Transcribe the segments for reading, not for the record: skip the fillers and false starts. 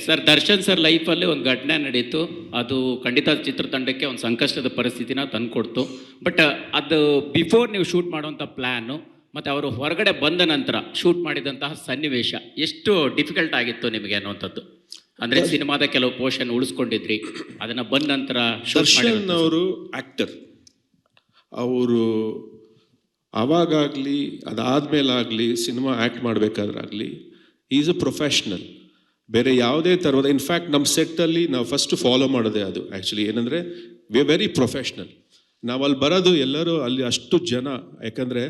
Sir, Darshan sir ಲೈಫಲ್ಲಿ ಒಂದು ಘಟನೆ ನಡೀತು. ಅದು ಖಂಡಿತ ಚಿತ್ರತಂಡಕ್ಕೆ ಒಂದು ಸಂಕಷ್ಟದ ಪರಿಸ್ಥಿತಿನ ತಂದುಕೊಡ್ತು. ಬಟ್ ಅದು ಬಿಫೋರ್ ನೀವು ಶೂಟ್ ಮಾಡುವಂಥ ಪ್ಲ್ಯಾನು ಮತ್ತು ಅವರು ಹೊರಗಡೆ ಬಂದ ನಂತರ ಶೂಟ್ ಮಾಡಿದಂತಹ ಸನ್ನಿವೇಶ ಎಷ್ಟು ಡಿಫಿಕಲ್ಟ್ ಆಗಿತ್ತು ನಿಮಗೆ ಅನ್ನುವಂಥದ್ದು? ಅಂದರೆ ಸಿನಿಮಾದ ಕೆಲವು ಪೋರ್ಷನ್ ಉಳಿಸ್ಕೊಂಡಿದ್ರಿ, ಅದನ್ನು ಬಂದ ನಂತರ ದರ್ಶನ್ ಅವರು ಆ್ಯಕ್ಟರ್. ಅವರು ಆವಾಗಲಿ ಅದಾದಮೇಲಾಗಲಿ ಸಿನಿಮಾ ಆ್ಯಕ್ಟ್ ಮಾಡಬೇಕಾದ್ರಾಗಲಿ ಈಸ್ ಅ ಪ್ರೊಫೆಷ್ನಲ್. ಬೇರೆ ಯಾವುದೇ ಥರದ, ಇನ್ಫ್ಯಾಕ್ಟ್ ನಮ್ಮ ಸೆಟ್ಟಲ್ಲಿ ನಾವು ಫಸ್ಟ್ ಫಾಲೋ ಮಾಡೋದೇ ಅದು. ಆ್ಯಕ್ಚುಲಿ ಏನಂದರೆ ವಿ ಆರ್ ವೆರಿ ಪ್ರೊಫೆಷ್ನಲ್. ನಾವು ಅಲ್ಲಿ ಬರೋದು ಎಲ್ಲರೂ ಅಲ್ಲಿ ಅಷ್ಟು ಜನ, ಯಾಕಂದರೆ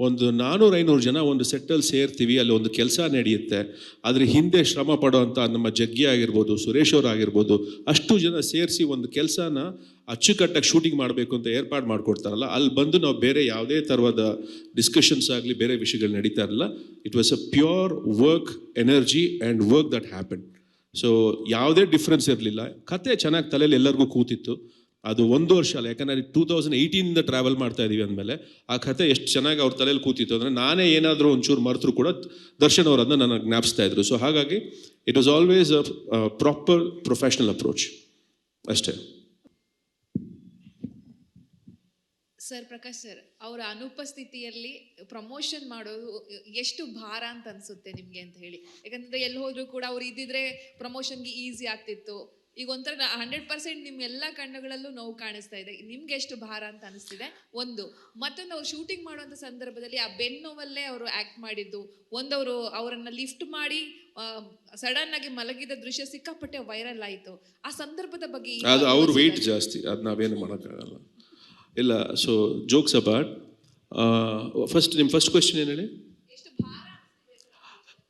ಒಂದು 400-500 ಜನ ಒಂದು ಸೆಟ್ಟಲ್ಲಿ ಸೇರ್ತೀವಿ, ಅಲ್ಲಿ ಒಂದು ಕೆಲಸ ನಡೆಯುತ್ತೆ. ಅದ್ರ ಹಿಂದೆ ಶ್ರಮ ಪಡೋವಂಥ ನಮ್ಮ ಜಗ್ಗಿ ಆಗಿರ್ಬೋದು, ಸುರೇಶ್ ಅವ್ರು ಆಗಿರ್ಬೋದು, ಅಷ್ಟು ಜನ ಸೇರಿಸಿ ಒಂದು ಕೆಲಸನ ಅಚ್ಚುಕಟ್ಟಾಗಿ ಶೂಟಿಂಗ್ ಮಾಡಬೇಕು ಅಂತ ಏರ್ಪಾಡು ಮಾಡಿಕೊಡ್ತಾರಲ್ಲ, ಅಲ್ಲಿ ಬಂದು ನಾವು ಬೇರೆ ಯಾವುದೇ ಥರದ ಡಿಸ್ಕಷನ್ಸ್ ಆಗಲಿ ಬೇರೆ ವಿಷಯಗಳು ನಡೀತಾ ಇರಲ್ಲ. It was a pure work energy and work that happen. So ಯಾವುದೇ ಡಿಫ್ರೆನ್ಸ್ ಇರಲಿಲ್ಲ. ಕತೆ ಚೆನ್ನಾಗಿ ತಲೆಯಲ್ಲಿ ಎಲ್ಲರಿಗೂ ಕೂತಿತ್ತು. ಅದು 1 ವರ್ಷ ಅಲ್ಲ, ಯಾಕಂದರೆ 2018 ಟ್ರಾವೆಲ್ ಮಾಡ್ತಾ ಇದ್ದೀವಿ ಅಂದಮೇಲೆ ಆ ಕತೆ ಎಷ್ಟು ಚೆನ್ನಾಗಿ ಅವ್ರ ತಲೆಯಲ್ಲಿ ಕೂತಿತ್ತು ಅಂದರೆ ನಾನೇ ಏನಾದರೂ ಒಂಚೂರು ಮರೆತರೂ ಕೂಡ ದರ್ಶನ್ ಅವರನ್ನು ನನಗೆ ಜ್ಞಾಪಿಸ್ತಾ ಇದ್ರು. ಸೊ ಹಾಗಾಗಿ it was always a proper professional approach ಅಷ್ಟೇ. ಸರ್, ಪ್ರಕಾಶ್ ಸರ್ ಅವರ ಅನುಪಸ್ಥಿತಿಯಲ್ಲಿ ಪ್ರಮೋಷನ್ ಮಾಡೋದು ಎಷ್ಟು ಭಾರ ಅಂತ ಅನ್ಸುತ್ತೆ ನಿಮಗೆ ಅಂತ ಹೇಳಿ? ಯಾಕಂದ್ರೆ ಎಲ್ಲಿ ಹೋದ್ರು ಕೂಡ ಅವ್ರು ಇದ್ದಿದ್ರೆ ಪ್ರಮೋಷನ್ಗೆ ಈಸಿ ಆಗ್ತಿತ್ತು. ಈಗ ಒಂಥರ 100% ನಿಮ್ಮ ಎಲ್ಲ ಕಣ್ಣುಗಳಲ್ಲೂ ನೋವು ಕಾಣಿಸ್ತಾ ಇದೆ. ನಿಮ್ಗೆ ಎಷ್ಟು ಭಾರ ಅಂತ ಅನಿಸ್ತಿದೆ? ಒಂದು ಮತ್ತೊಂದು, ಅವ್ರು ಶೂಟಿಂಗ್ ಮಾಡುವಂಥ ಸಂದರ್ಭದಲ್ಲಿ ಆ ಬೆನ್ನೋವಲ್ಲೇ ಅವರು ಆ್ಯಕ್ಟ್ ಮಾಡಿದ್ದು, ಒಂದವರು ಅವರನ್ನು ಲಿಫ್ಟ್ ಮಾಡಿ ಸಡನ್ ಆಗಿ ಮಲಗಿದ ದೃಶ್ಯ ಸಿಕ್ಕಾಪಟ್ಟೆ ವೈರಲ್ ಆಯಿತು. ಆ ಸಂದರ್ಭದ ಬಗ್ಗೆ ಅದು ಅವ್ರ ವೆಯ್ಟ್ ಜಾಸ್ತಿ, ಅದು ನಾವೇನು ಮಾಡೋಕ್ಕಾಗಲ್ಲ. ಇಲ್ಲ, ಸೊ ಜೋಕ್ಸ್ ಅಬಾರ್ಟ್. ನಿಮ್ಮ ಫಸ್ಟ್ ಕ್ವೆಶ್ಚನ್ ಏನು ಹೇಳಿ?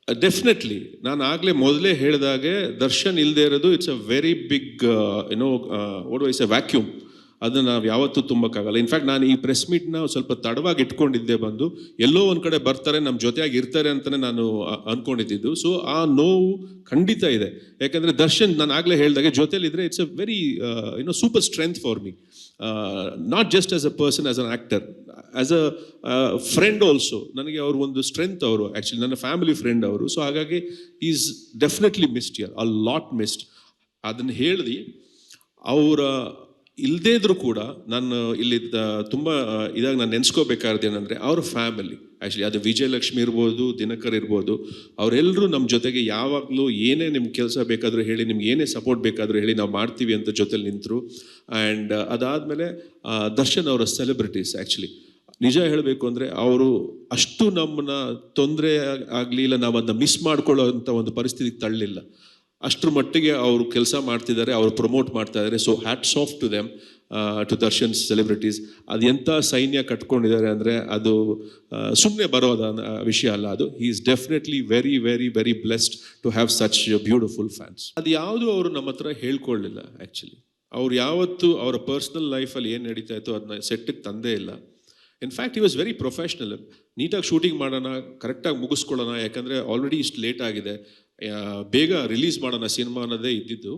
ಡೆಫಿನೆಟ್ಲಿ ನಾನು ಆಗಲೇ ಮೊದಲೇ ಹೇಳಿದಾಗೆ ದರ್ಶನ್ ಇಲ್ಲದೆ ಇರೋದು it's a very big what is a vacuum. ಅದನ್ನು ನಾವು ಯಾವತ್ತೂ ತುಂಬಕ್ಕಾಗಲ್ಲ. ಇನ್ಫ್ಯಾಕ್ಟ್ ನಾನು ಈ ಪ್ರೆಸ್ ಮೀಟ್ನ ಸ್ವಲ್ಪ ತಡವಾಗಿ ಇಟ್ಕೊಂಡಿದ್ದೆ, ಬಂದು ಎಲ್ಲೋ ಒಂದು ಕಡೆ ಬರ್ತಾರೆ, ನಮ್ಮ ಜೊತೆಯಾಗಿ ಇರ್ತಾರೆ ಅಂತಲೇ ನಾನು ಅಂದ್ಕೊಂಡಿದ್ದು. ಸೊ ಆ ನೋವು ಖಂಡಿತ ಇದೆ. ಯಾಕಂದರೆ ದರ್ಶನ್ ನಾನು ಆಗಲೇ ಹೇಳಿದಾಗೆ ಜೊತೆಲಿದ್ದರೆ it's a very super strength for me. Not just as a person, as an actor, as a friend also. ನನಗೆ ಅವರು ಒಂದು ಸ್ಟ್ರೆಂತ್. ಅವರು ಆ್ಯಕ್ಚುಲಿ ನನ್ನ ಫ್ಯಾಮಿಲಿ ಫ್ರೆಂಡ್ ಅವರು. ಸೊ ಹಾಗಾಗಿ is definitely missed here, a lot missed. ಅದನ್ನು ಹೇಳಿದೆ. ಅವರ ಇಲ್ಲದೇ ಇದ್ರೂ ಕೂಡ ನಾನು ಇಲ್ಲಿ ತುಂಬ ಇದಾಗ ನಾನು ನೆನೆಸ್ಕೋಬೇಕಾದ್ರೆ ಏನಂದರೆ ಅವ್ರ ಫ್ಯಾಮಿಲಿ. ಆ್ಯಕ್ಚುಲಿ ಅದು ವಿಜಯಲಕ್ಷ್ಮಿ ಇರ್ಬೋದು, ದಿನಕರ್ ಇರ್ಬೋದು, ಅವರೆಲ್ಲರೂ ನಮ್ಮ ಜೊತೆಗೆ ಯಾವಾಗಲೂ ಏನೇ ನಿಮ್ಗೆ ಕೆಲಸ ಬೇಕಾದರೂ ಹೇಳಿ, ನಿಮ್ಗೆ ಏನೇ ಸಪೋರ್ಟ್ ಬೇಕಾದರೂ ಹೇಳಿ, ನಾವು ಮಾಡ್ತೀವಿ ಅಂತ ಜೊತೆಲಿ ನಿಂತರು. ಆ್ಯಂಡ್ ಅದಾದಮೇಲೆ ದರ್ಶನ್ ಅವರ ಸೆಲೆಬ್ರಿಟೀಸ್. ಆ್ಯಕ್ಚುಲಿ ನಿಜ ಹೇಳಬೇಕು ಅಂದರೆ ಅವರು ಅಷ್ಟು ನಮ್ಮನ್ನ ತೊಂದರೆ ಆಗಲಿ, ಇಲ್ಲ ನಾವು ಅದನ್ನ ಮಿಸ್ ಮಾಡ್ಕೊಳ್ಳೋ ಅಂಥ ಒಂದು ಪರಿಸ್ಥಿತಿಗೆ ತಳ್ಳಲಿಲ್ಲ. ಅಷ್ಟರ ಮಟ್ಟಿಗೆ ಅವರು ಕೆಲಸ ಮಾಡ್ತಿದ್ದಾರೆ, ಅವರು ಪ್ರಮೋಟ್ ಮಾಡ್ತಾ ಇದ್ದಾರೆ. So hats off to them, to Darshan's celebrities. ಅದು ಎಂಥ ಸೈನ್ಯ ಕಟ್ಕೊಂಡಿದ್ದಾರೆ ಅಂದರೆ ಅದು ಸುಮ್ಮನೆ ಬರೋದ ವಿಷಯ ಅಲ್ಲ. ಅದು he is definitely very very very blessed to have such beautiful fans. ಅದು ಯಾವುದು ಅವರು ನಮ್ಮ ಹತ್ರ ಹೇಳ್ಕೊಳ್ಳಿಲ್ಲ. ಆ್ಯಕ್ಚುಲಿ ಅವ್ರು ಯಾವತ್ತೂ ಅವರ ಪರ್ಸ್ನಲ್ ಲೈಫಲ್ಲಿ ಏನು ನಡೀತಾ ಇತ್ತು ಅದನ್ನ ಸೆಟ್ಟಿಗೆ ತಂದೇ ಇಲ್ಲ. In fact he was very professional. ನೀಟಾಗಿ ಶೂಟಿಂಗ್ ಮಾಡೋಣ, ಕರೆಕ್ಟಾಗಿ ಮುಗಿಸ್ಕೊಳ್ಳೋಣ, ಯಾಕಂದರೆ ಆಲ್ರೆಡಿ ಇಷ್ಟು ಲೇಟ್ ಆಗಿದೆ, ಬೇಗ ರಿಲೀಸ್ ಮಾಡೋಣ ಸಿನಿಮಾ ಅನ್ನೋದೇ ಇದ್ದಿದ್ದು.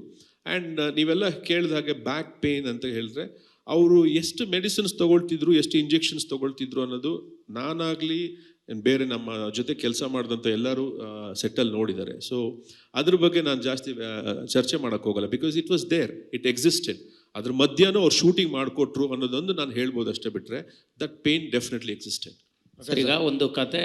ಆ್ಯಂಡ್ ನೀವೆಲ್ಲ ಕೇಳಿದ ಹಾಗೆ ಬ್ಯಾಕ್ ಪೇಯ್ನ್ ಅಂತ ಹೇಳಿದ್ರೆ ಅವರು ಎಷ್ಟು ಮೆಡಿಸಿನ್ಸ್ ತೊಗೊಳ್ತಿದ್ರು, ಎಷ್ಟು ಇಂಜೆಕ್ಷನ್ಸ್ ತೊಗೊಳ್ತಿದ್ರು ಅನ್ನೋದು ನಾನಾಗಲಿ ಬೇರೆ ನಮ್ಮ ಜೊತೆ ಕೆಲಸ ಮಾಡಿದಂಥ ಎಲ್ಲರೂ ಸೆಟ್ಟಲ್ಲಿ ನೋಡಿದ್ದಾರೆ. ಸೊ ಅದ್ರ ಬಗ್ಗೆ ನಾನು ಜಾಸ್ತಿ ಚರ್ಚೆ ಮಾಡೋಕ್ಕೆ ಹೋಗಲ್ಲ, because it was there, it existed. ಅದ್ರ ಮಧ್ಯಾಹ್ನ ಅವ್ರು ಶೂಟಿಂಗ್ ಮಾಡಿಕೊಟ್ರು ಅನ್ನೋದೊಂದು ನಾನು ಹೇಳ್ಬೋದು ಅಷ್ಟೇ, ಬಿಟ್ಟರೆ that pain definitely existed. Sir, ಈಗ ಒಂದು ಕತೆ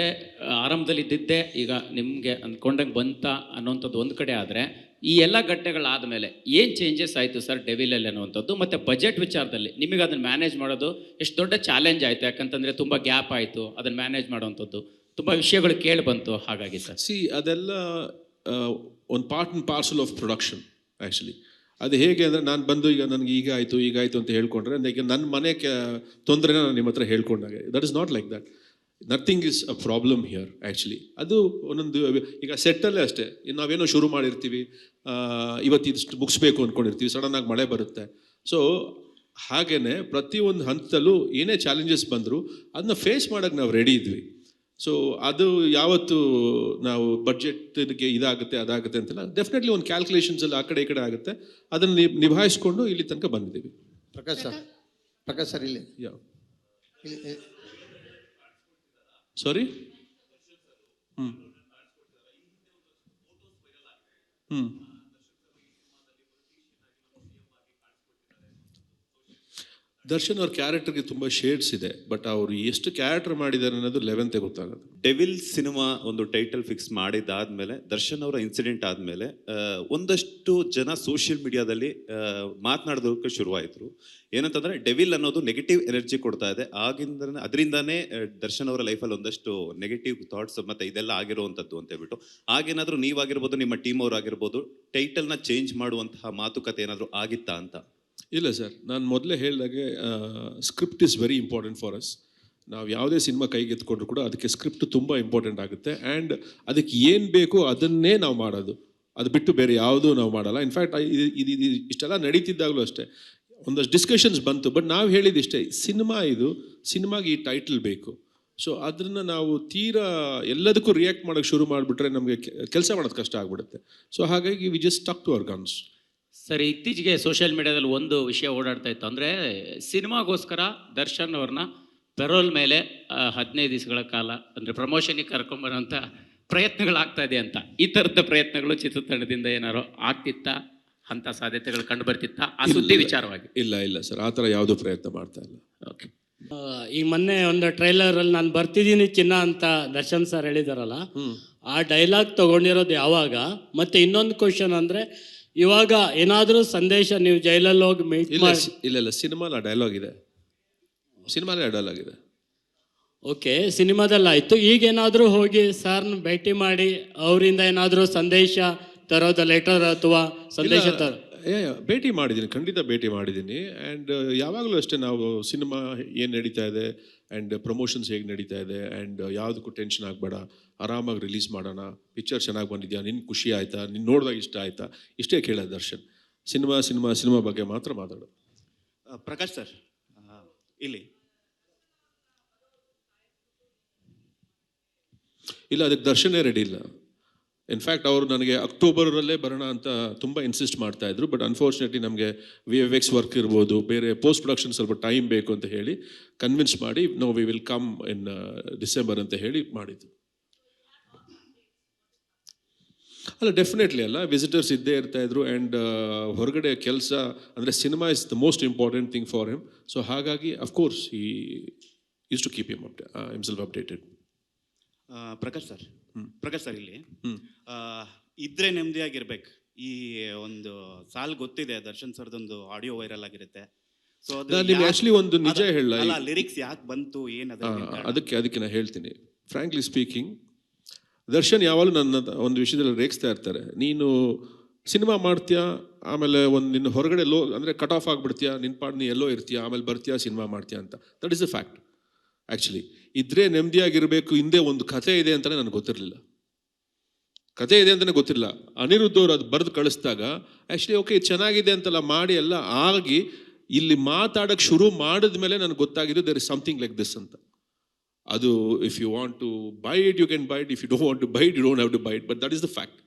ಆರಂಭದಲ್ಲಿ ಇದ್ದಿದ್ದೆ ಈಗ ನಿಮಗೆ ಅಂದ್ಕೊಂಡಂಗೆ ಬಂತ ಅನ್ನೋಂಥದ್ದು ಒಂದು ಕಡೆ ಆದರೆ, ಈ ಎಲ್ಲ ಘಟನೆಗಳಾದಮೇಲೆ ಏನು ಚೇಂಜಸ್ ಆಯಿತು ಸರ್ ಡೆವಿಲಲ್ಲಿ ಅನ್ನುವಂಥದ್ದು? ಮತ್ತು ಬಜೆಟ್ ವಿಚಾರದಲ್ಲಿ ನಿಮಗೆ ಅದನ್ನು ಮ್ಯಾನೇಜ್ ಮಾಡೋದು ಎಷ್ಟು ದೊಡ್ಡ ಚಾಲೆಂಜ್ ಆಯಿತು? ಯಾಕಂತಂದರೆ ತುಂಬ ಗ್ಯಾಪ್ ಆಯಿತು, ಅದನ್ನು ಮ್ಯಾನೇಜ್ ಮಾಡೋವಂಥದ್ದು ತುಂಬ ವಿಷಯಗಳು ಕೇಳಿ ಬಂತು. ಹಾಗಾಗಿ ಸರ್ ಅದೆಲ್ಲ ಒಂದು part and parcel of production. Actually ಅದು ಹೇಗೆ ಅಂದರೆ, ನಾನು ಬಂದು ಈಗ ನನಗೆ ಈಗ ಆಯಿತು ಅಂತ ಹೇಳ್ಕೊಂಡ್ರೆ, ಈಗ ನನ್ನ ಮನೆ ತೊಂದರೆನ ನಾನು ನಿಮ್ಮ ಹತ್ರ ಹೇಳ್ಕೊಂಡಾಗೆ, that is not like that. Nothing is a problem here. Actually ಅದು ಒಂದೊಂದು, ಈಗ ಸೆಟ್ಟಲ್ಲೇ ಅಷ್ಟೇ, ನಾವೇನೋ ಶುರು ಮಾಡಿರ್ತೀವಿ, ಇವತ್ತು ಇದಿಷ್ಟು ಮುಗಿಸ್ಬೇಕು ಅಂದ್ಕೊಂಡಿರ್ತೀವಿ, ಸಡನ್ನಾಗಿ ಮಳೆ ಬರುತ್ತೆ. ಸೊ ಹಾಗೇ ಪ್ರತಿಯೊಂದು ಹಂತದಲ್ಲೂ ಏನೇ ಚಾಲೆಂಜಸ್ ಬಂದರೂ ಅದನ್ನ ಫೇಸ್ ಮಾಡೋಕ್ಕೆ ನಾವು ರೆಡಿ ಇದ್ವಿ. ಸೊ ಅದು ಯಾವತ್ತು ನಾವು ಬಡ್ಜೆಟ್ಗೆ ಇದಾಗುತ್ತೆ ಅದಾಗುತ್ತೆ ಅಂತೆಲ್ಲ ಡೆಫಿನೆಟ್ಲಿ ಒಂದು ಕ್ಯಾಲ್ಕುಲೇಷನ್ಸಲ್ಲಿ ಆ ಕಡೆ ಈ ಕಡೆ ಆಗುತ್ತೆ. ಅದನ್ನು ನಿಭಾಯಿಸ್ಕೊಂಡು ಇಲ್ಲಿ ತನಕ ಬಂದಿದ್ದೀವಿ. ಪ್ರಕಾಶ್ ಸರ್ ಇಲ್ಲಿ ಸಾರಿ. ದರ್ಶನ್ ಅವ್ರ ಕ್ಯಾರೆಕ್ಟರ್ಗೆ ತುಂಬ ಶೇಡ್ಸ್ ಇದೆ, ಬಟ್ ಅವರು ಎಷ್ಟು ಕ್ಯಾರೆಕ್ಟರ್ ಮಾಡಿದ್ದಾರೆ ಅನ್ನೋದು 11th ಗೊತ್ತಾಗೋದು. ಡೆವಿಲ್ ಸಿನಿಮಾ ಒಂದು ಟೈಟಲ್ ಫಿಕ್ಸ್ ಮಾಡಿದ್ದಾದ್ಮೇಲೆ, ದರ್ಶನ್ ಅವರ ಇನ್ಸಿಡೆಂಟ್ ಆದಮೇಲೆ ಒಂದಷ್ಟು ಜನ ಸೋಷಿಯಲ್ ಮೀಡಿಯಾದಲ್ಲಿ ಮಾತನಾಡೋದಕ್ಕೆ ಶುರುವಾಯಿತು. ಏನಂತಂದ್ರೆ ಡೆವಿಲ್ ಅನ್ನೋದು ನೆಗೆಟಿವ್ ಎನರ್ಜಿ ಕೊಡ್ತಾ ಇದೆ. ಅದರಿಂದಾನೇ ದರ್ಶನ್ ಅವರ ಲೈಫಲ್ಲಿ ಒಂದಷ್ಟು ನೆಗೆಟಿವ್ ಥಾಟ್ಸ್ ಮತ್ತೆ ಇದೆಲ್ಲ ಆಗಿರುವಂಥದ್ದು ಅಂತ ಹೇಳ್ಬಿಟ್ಟು, ಆಗೇನಾದರೂ ನೀವಾಗಿರ್ಬೋದು, ನಿಮ್ಮ ಟೀಮ್ ಅವ್ರು ಆಗಿರ್ಬೋದು, ಟೈಟಲ್ನ ಚೇಂಜ್ ಮಾಡುವಂತಹ ಮಾತುಕತೆ ಏನಾದರೂ ಆಗಿತ್ತಾ ಅಂತ? ಇಲ್ಲ ಸರ್, ನಾನು ಮೊದಲೇ ಹೇಳಿದಾಗೆ script is very important for us. ನಾವು ಯಾವುದೇ ಸಿನಿಮಾ ಕೈಗೆ ಎತ್ಕೊಂಡ್ರು ಕೂಡ ಅದಕ್ಕೆ ಸ್ಕ್ರಿಪ್ಟ್ ತುಂಬ ಇಂಪಾರ್ಟೆಂಟ್ ಆಗುತ್ತೆ. ಆ್ಯಂಡ್ ಅದಕ್ಕೆ ಏನು ಬೇಕು ಅದನ್ನೇ ನಾವು ಮಾಡೋದು, ಅದು ಬಿಟ್ಟು ಬೇರೆ ಯಾವುದೂ ನಾವು ಮಾಡಲ್ಲ. ಇನ್ಫ್ಯಾಕ್ಟ್ ಇದು ಇಷ್ಟೆಲ್ಲ ನಡೀತಿದ್ದಾಗಲೂ ಅಷ್ಟೇ ಒಂದಷ್ಟು ಡಿಸ್ಕಷನ್ಸ್ ಬಂತು, ಬಟ್ ನಾವು ಹೇಳಿದಿಷ್ಟೇ, ಸಿನಿಮಾಗೆ ಈ ಟೈಟಲ್ ಬೇಕು. ಸೊ ಅದನ್ನು ನಾವು ತೀರಾ ಎಲ್ಲದಕ್ಕೂ ರಿಯಾಕ್ಟ್ ಮಾಡೋಕ್ಕೆ ಶುರು ಮಾಡಿಬಿಟ್ರೆ ನಮಗೆ ಕೆಲಸ ಮಾಡೋದು ಕಷ್ಟ ಆಗಿಬಿಡುತ್ತೆ. ಸೊ ಹಾಗಾಗಿ we just stuck to our guns. Sir, ಇತ್ತೀಚೆಗೆ ಸೋಷಿಯಲ್ ಮೀಡಿಯಾದಲ್ಲಿ ಒಂದು ವಿಷಯ ಓಡಾಡ್ತಾ ಇತ್ತು. ಅಂದರೆ ಸಿನಿಮಾಗೋಸ್ಕರ ದರ್ಶನ್ ಅವ್ರನ್ನ ಪೆರೋಲ್ ಮೇಲೆ 15 ದಿವಸಗಳ ಕಾಲ ಅಂದರೆ ಪ್ರಮೋಷನಿಗೆ ಕರ್ಕೊಂಬರೋಂಥ ಪ್ರಯತ್ನಗಳಾಗ್ತಾ ಇದೆ ಅಂತ. ಈ ಥರದ ಪ್ರಯತ್ನಗಳು ಚಿತ್ರತಂಡದಿಂದ ಏನಾರು ಆಗ್ತಿತ್ತಾ? ಅಂಥ ಸಾಧ್ಯತೆಗಳು ಕಂಡು ಬರ್ತಿತ್ತಾ ಆ ಸುದ್ದಿ ವಿಚಾರವಾಗಿ? ಇಲ್ಲ ಸರ್, ಆ ಥರ ಯಾವುದೂ ಪ್ರಯತ್ನ ಮಾಡ್ತಾ ಇಲ್ಲ. ಓಕೆ. ಈಗ ಮೊನ್ನೆ ಒಂದು ಟ್ರೈಲರಲ್ಲಿ ನಾನು ಬರ್ತಿದ್ದೀನಿ ಚಿನ್ನ ಅಂತ ದರ್ಶನ್ ಸರ್ ಹೇಳಿದಾರಲ್ಲ, ಆ ಡೈಲಾಗ್ ತಗೊಂಡಿರೋದು ಯಾವಾಗ? ಮತ್ತೆ ಇನ್ನೊಂದು ಕ್ವಶನ್ ಅಂದರೆ, ಇವಾಗ ಏನಾದರೂ ಸಂದೇಶ ನೀವು ಜೈಲಲ್ಲಿ ಹೋಗಿ ಮೀಟ್ ಮಾಡಿ? ಇಲ್ಲ ಸಿನಿಮಾಲ ಡೈಲಾಗ್ ಇದೆ. ಓಕೆ, ಸಿನಿಮಾದಲ್ಲಿ ಆಯಿತು. ಈಗೇನಾದರೂ ಹೋಗಿ ಸರ್ನ ಭೇಟಿ ಮಾಡಿ ಅವರಿಂದ ಏನಾದರೂ ಸಂದೇಶ ತರೋದ, ಲೆಟರ್ ಅಥವಾ ಸಂದೇಶ ಭೇಟಿ ಮಾಡಿದ್ದೀನಿ, ಖಂಡಿತ ಭೇಟಿ ಮಾಡಿದ್ದೀನಿ. ಆ್ಯಂಡ್ ಯಾವಾಗಲೂ ಅಷ್ಟೇ, ನಾವು ಸಿನಿಮಾ ಏನು ನಡೀತಾ ಇದೆ ಆ್ಯಂಡ್ ಪ್ರಮೋಷನ್ಸ್ ಹೇಗೆ ನಡೀತಾ ಇದೆ ಆ್ಯಂಡ್ ಯಾವುದಕ್ಕೂ ಟೆನ್ಷನ್ ಆಗಬೇಡ, ಆರಾಮಾಗಿ ರಿಲೀಸ್ ಮಾಡೋಣ, ಪಿಕ್ಚರ್ ಚೆನ್ನಾಗಿ ಬಂದಿದೆಯಾ, ನಿನ್ನ ಖುಷಿ ಆಯಿತಾ, ನಿನ್ನ ನೋಡಿದಾಗ ಇಷ್ಟ ಆಯಿತಾ, ಇಷ್ಟೇ ಕೇಳೋದು ದರ್ಶನ್. ಸಿನಿಮಾ ಬಗ್ಗೆ ಮಾತ್ರ ಮಾತಾಡೋದು. ಪ್ರಕಾಶ್ ಸರ್, ಇಲ್ಲಿ ಇಲ್ಲ, ಅದಕ್ಕೆ ದರ್ಶನೇ ರೆಡಿ ಇಲ್ಲ. ಇನ್ಫ್ಯಾಕ್ಟ್ ಅವರು ನನಗೆ ಅಕ್ಟೋಬರಲ್ಲೇ ಬರೋಣ ಅಂತ ತುಂಬ ಇನ್ಸಿಸ್ಟ್ ಮಾಡ್ತಾಯಿದ್ರು. ಬಟ್ ಅನ್ಫಾರ್ಚುನೇಟ್ಲಿ ನಮಗೆ VFX ವರ್ಕ್ ಇರ್ಬೋದು, ಬೇರೆ ಪೋಸ್ಟ್ ಪ್ರೊಡಕ್ಷನ್ ಸ್ವಲ್ಪ ಟೈಮ್ ಬೇಕು ಅಂತ ಹೇಳಿ ಕನ್ವಿನ್ಸ್ ಮಾಡಿ we will come in December ಅಂತ ಹೇಳಿ ಮಾಡಿದ್ದು. ಅಲ್ಲ, ಡೆಫಿನೆಟ್ಲಿ ಅಲ್ಲ, ವಿಸಿಟರ್ಸ್ ಇದ್ದೇ ಇರ್ತಾಯಿದ್ರು. ಆ್ಯಂಡ್ ಹೊರಗಡೆ ಕೆಲಸ ಅಂದರೆ cinema is the most important thing for him. So ಹಾಗಾಗಿ of course he use to keep himself updated. Prakash sir ಇಲ್ಲಿ ಇದ್ರೆ ನೆಮ್ಮದಿಯಾಗಿರ್ಬೇಕು. ಈ ಒಂದು ಸಾಲ್ ಗೊತ್ತಿದೆ, ದರ್ಶನ್ ಸರ್ದೊಂದು ಆಡಿಯೋ ವೈರಲ್ ಆಗಿರುತ್ತೆ. ಸೊ ಆಕ್ಚುಲಿ ಒಂದು ನಿಜ ಹೇಳಲ್ಲ, ಲಿರಿಕ್ಸ್ ಯಾಕೆ ಬಂತು, ಅದಕ್ಕೆ ನಾನು ಹೇಳ್ತೀನಿ. ಫ್ರಾಂಕ್ಲಿ ಸ್ಪೀಕಿಂಗ್, ದರ್ಶನ್ ಯಾವಾಗಲೂ ನನ್ನ ಒಂದು ವಿಷಯದಲ್ಲಿ ರೇಗಿಸ್ತಾ ಇರ್ತಾರೆ. ನೀನು ಸಿನಿಮಾ ಮಾಡ್ತೀಯಾ, ಆಮೇಲೆ ನಿನ್ನ ಹೊರಗಡೆ ಅಂದರೆ ಕಟ್ ಆಫ್ ಆಗಿಬಿಡ್ತೀಯಾ, ನಿನ್ನ ಪಾಡು ನೀ ಎಲ್ಲೋ ಇರ್ತೀಯಾ, ಆಮೇಲೆ ಬರ್ತೀಯಾ, ಸಿನಿಮಾ ಮಾಡ್ತೀಯಾ ಅಂತ. That is the fact. Actually ಇದ್ರೆ ನೆಮ್ಮದಿಯಾಗಿರಬೇಕು, ಹಿಂದೆ ಒಂದು ಕಥೆ ಇದೆ ಅಂತಲೇ ನನಗೆ ಗೊತ್ತಿರಲಿಲ್ಲ. ಅನಿರುದ್ಧ ಅವರು ಅದು ಬರೆದು ಕಳಿಸಿದಾಗ ಆ್ಯಕ್ಚುಲಿ ಓಕೆ ಚೆನ್ನಾಗಿದೆ ಅಂತೆಲ್ಲ ಮಾಡಿ ಎಲ್ಲ ಆಗಿ ಇಲ್ಲಿ ಮಾತಾಡೋಕ್ಕೆ ಶುರು ಮಾಡಿದ ಮೇಲೆ ನನಗೆ ಗೊತ್ತಾಗಿದ್ದು there is something like this ಅಂತ. ಅದು if you want to buy it you can buy it, if you don't want to buy it you don't have to buy it, but that is the fact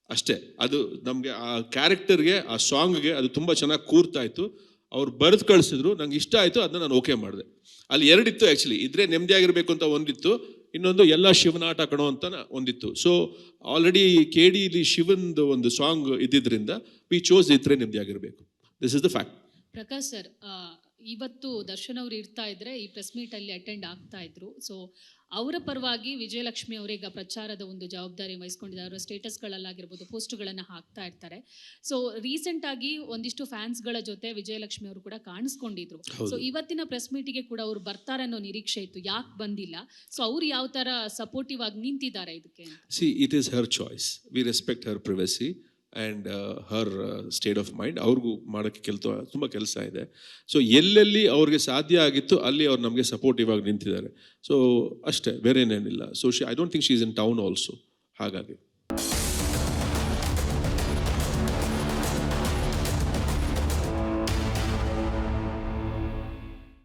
ಅಷ್ಟೇ. ಅದು ನಮಗೆ ಆ ಕ್ಯಾರೆಕ್ಟರ್ಗೆ, ಆ ಸಾಂಗ್ಗೆ ಅದು ತುಂಬ ಚೆನ್ನಾಗಿ ಕೂರ್ತಾ ಇತ್ತು. ಅವ್ರು ಬರೆದು ಕಳಿಸಿದ್ರು, ನಂಗೆ ಇಷ್ಟ ಆಯಿತು, ಅದನ್ನ ನಾನು ಓಕೆ ಮಾಡಿದೆ. ಅಲ್ಲಿ ಎರಡಿತ್ತು ಆ್ಯಕ್ಚುಲಿ, ಇದ್ರೆ ನೆಮ್ಮದಿಯಾಗಿರಬೇಕು ಅಂತ ಒಂದಿತ್ತು, ಇನ್ನೊಂದು ಎಲ್ಲ ಶಿವನಾಟ ಕಣೋ ಅಂತ ಒಂದಿತ್ತು. ಸೊ ಆಲ್ರೆಡಿ KDಲಿ ಶಿವನ್ದು ಒಂದು ಸಾಂಗ್ ಇದ್ದಿದ್ದರಿಂದ ವಿ ಚೋಸ್ ಇದ್ರೆ ನೆಮ್ಮದಿಯಾಗಿರಬೇಕು. This is the fact. Prakash sir, ಇವತ್ತು ದರ್ಶನ್ ಅವರು ಇರ್ತಾ ಇದ್ರೆ ಈ ಪ್ರೆಸ್ ಮೀಟಲ್ಲಿ ಅಟೆಂಡ್ ಆಗ್ತಾ ಇದ್ರು. ಸೊ ಅವರ ಪರವಾಗಿ ವಿಜಯಲಕ್ಷ್ಮಿ ಅವರೀಗ ಪ್ರಚಾರದ ಒಂದು ಜವಾಬ್ದಾರಿ ವಹಿಸ್ಕೊಂಡಿದ್ದಾರೆ. ಅವರ ಸ್ಟೇಟಸ್ಗಳಲ್ಲಾಗಿರ್ಬೋದು, ಪೋಸ್ಟ್ಗಳನ್ನು ಹಾಕ್ತಾ ಇರ್ತಾರೆ. ಸೊ ರೀಸೆಂಟಾಗಿ ಒಂದಿಷ್ಟು ಫ್ಯಾನ್ಸ್ಗಳ ಜೊತೆ ವಿಜಯಲಕ್ಷ್ಮಿ ಅವರು ಕೂಡ ಕಾಣಿಸ್ಕೊಂಡಿದ್ರು. ಸೊ ಇವತ್ತಿನ ಪ್ರೆಸ್ ಮೀಟಿಗೆ ಕೂಡ ಅವ್ರು ಬರ್ತಾರೆ ಅನ್ನೋ ನಿರೀಕ್ಷೆ ಇತ್ತು, ಯಾಕೆ ಬಂದಿಲ್ಲ? ಸೊ ಅವ್ರು ಯಾವ ಥರ ಸಪೋರ್ಟಿವ್ ಆಗಿ ನಿಂತಿದ್ದಾರೆ ಇದಕ್ಕೆ? It is her choice, we respect her privacy and her state of mind. ಅವ್ರಿಗೂ ಮಾಡೋಕ್ಕೆ ತುಂಬ ಕೆಲಸ ಇದೆ. ಸೊ ಎಲ್ಲೆಲ್ಲಿ ಅವ್ರಿಗೆ ಸಾಧ್ಯ ಆಗಿತ್ತು ಅಲ್ಲಿ ಅವ್ರು ನಮಗೆ ಸಪೋರ್ಟಿವ್ ಆಗಿ ನಿಂತಿದ್ದಾರೆ. ಸೊ ಅಷ್ಟೇ, ಬೇರೆ ಏನೇನಿಲ್ಲ. So I don't think she is in town also, ಹಾಗಾಗಿ